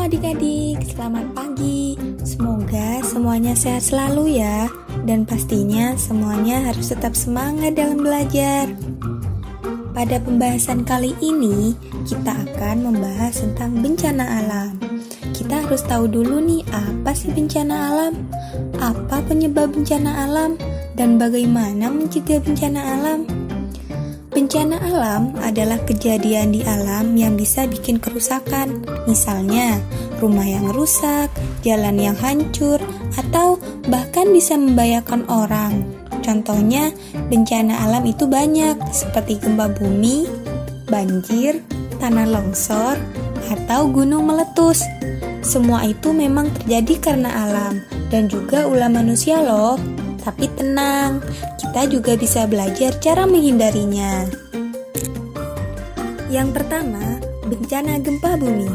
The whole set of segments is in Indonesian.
adik-adik, selamat pagi. Semoga semuanya sehat selalu ya. Dan pastinya semuanya harus tetap semangat dalam belajar. Pada pembahasan kali ini, kita akan membahas tentang bencana alam. Kita harus tahu dulu nih, apa sih bencana alam? Apa penyebab bencana alam? Dan bagaimana mencegah bencana alam? Bencana alam adalah kejadian di alam yang bisa bikin kerusakan. Misalnya, rumah yang rusak, jalan yang hancur, atau bahkan bisa membahayakan orang. Contohnya, bencana alam itu banyak, seperti gempa bumi, banjir, tanah longsor, atau gunung meletus. Semua itu memang terjadi karena alam, dan juga ulah manusia loh. Tapi tenang, kita juga bisa belajar cara menghindarinya. Yang pertama, bencana gempa bumi.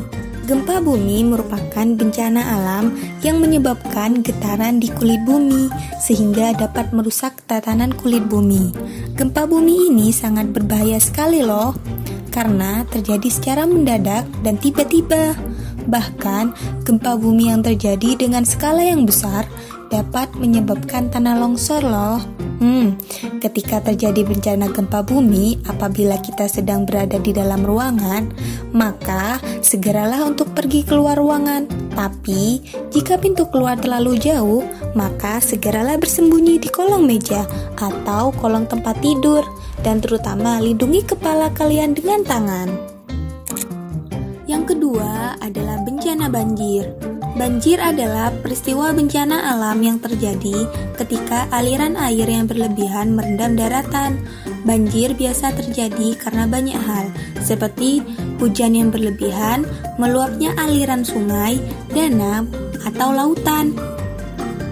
Gempa bumi merupakan bencana alam yang menyebabkan getaran di kulit bumi, sehingga dapat merusak tatanan kulit bumi. Gempa bumi ini sangat berbahaya sekali loh, karena terjadi secara mendadak dan tiba-tiba. Bahkan, gempa bumi yang terjadi dengan skala yang besar dapat menyebabkan tanah longsor loh. Ketika terjadi bencana gempa bumi, apabila kita sedang berada di dalam ruangan, maka segeralah untuk pergi keluar ruangan. Tapi, jika pintu keluar terlalu jauh, maka segeralah bersembunyi di kolong meja atau kolong tempat tidur, dan terutama lindungi kepala kalian dengan tangan. Yang kedua adalah bencana banjir. Banjir adalah peristiwa bencana alam yang terjadi ketika aliran air yang berlebihan merendam daratan. Banjir biasa terjadi karena banyak hal, seperti hujan yang berlebihan, meluapnya aliran sungai, danau, atau lautan.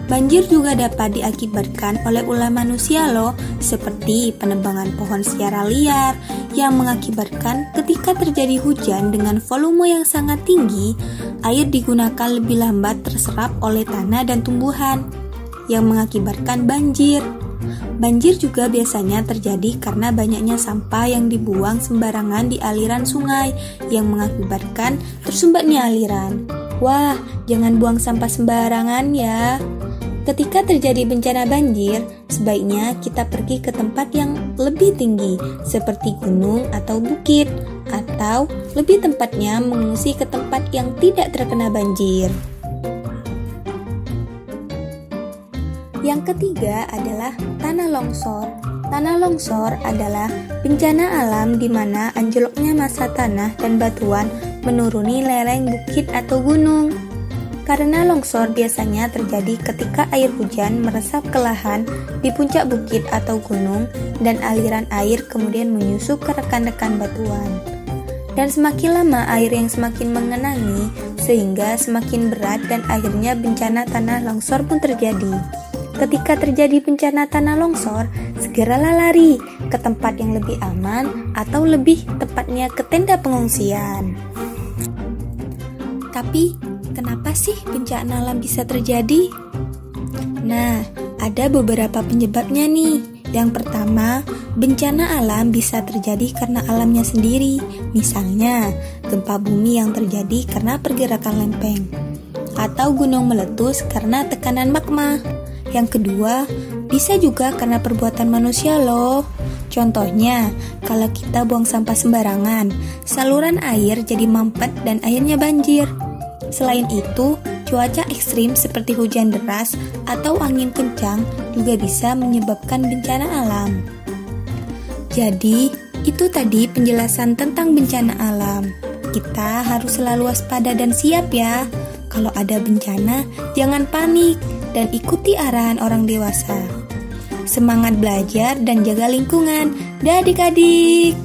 Banjir juga dapat diakibatkan oleh ulah manusia loh, seperti penebangan pohon secara liar yang mengakibatkan ketika terjadi hujan dengan volume yang sangat tinggi, air digunakan lebih lambat terserap oleh tanah dan tumbuhan yang mengakibatkan banjir. Banjir juga biasanya terjadi karena banyaknya sampah yang dibuang sembarangan di aliran sungai yang mengakibatkan tersumbatnya aliran. Wah, jangan buang sampah sembarangan ya. Ketika terjadi bencana banjir, sebaiknya kita pergi ke tempat yang lebih tinggi, seperti gunung atau bukit, atau lebih tepatnya mengungsi ke tempat yang tidak terkena banjir. Yang ketiga adalah tanah longsor. Tanah longsor adalah bencana alam di mana anjloknya massa tanah dan batuan menuruni lereng bukit atau gunung. Karena longsor biasanya terjadi ketika air hujan meresap ke lahan di puncak bukit atau gunung dan aliran air kemudian menyusup ke rekan-rekan batuan. Dan semakin lama air yang semakin mengenangi sehingga semakin berat dan akhirnya bencana tanah longsor pun terjadi. Ketika terjadi bencana tanah longsor, segeralah lari ke tempat yang lebih aman atau lebih tepatnya ke tenda pengungsian. Tapi, kenapa sih bencana alam bisa terjadi? Nah, ada beberapa penyebabnya nih. Yang pertama, bencana alam bisa terjadi karena alamnya sendiri. Misalnya, gempa bumi yang terjadi karena pergerakan lempeng, atau gunung meletus karena tekanan magma. Yang kedua, bisa juga karena perbuatan manusia loh. Contohnya, kalau kita buang sampah sembarangan, saluran air jadi mampet dan akhirnya banjir. Selain itu, cuaca ekstrim seperti hujan deras atau angin kencang juga bisa menyebabkan bencana alam. Jadi, itu tadi penjelasan tentang bencana alam. Kita harus selalu waspada dan siap ya. Kalau ada bencana, jangan panik dan ikuti arahan orang dewasa. Semangat belajar dan jaga lingkungan. Dah adik-adik.